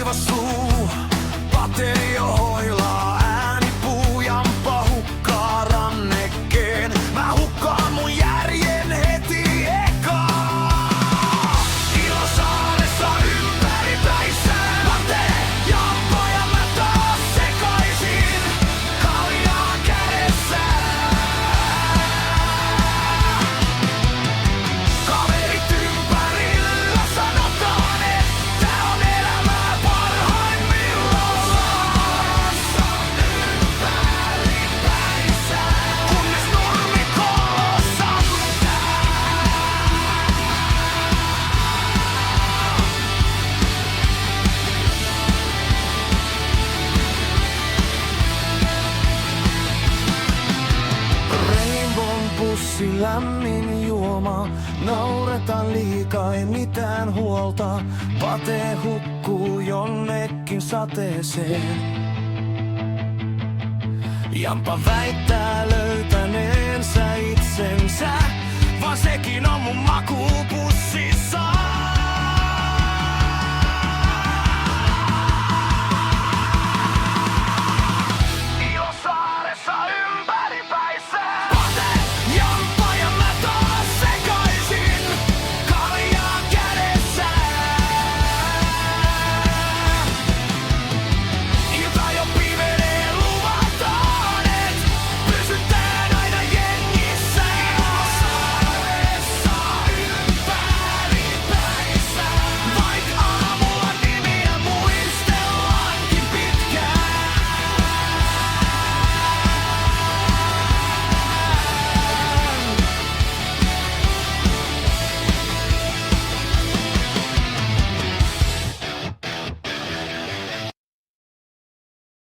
taivas suu, patee jo hoilaa, ääni puu jampa hukkaa rannekkeen. Mä hukkaan mun järjen heti ekaa. Ilosaaressa ympäri päissään, patee jampa ja mä taas sekaisin, kaljaa kädessään. Kaverit ympärillä sanotaan, että on elämää parhaimmillaan. Ympäri päissään, kunnes nurmikolla sammuttaa. Rainbown pussi, lämmin juoma. Nauretaan liikaa, ei mitään huolta. Patee hukkuu jonnekin sateeseen. Jampa väittää löytäneensä itsensä, vaan sekin on mun makuupussi.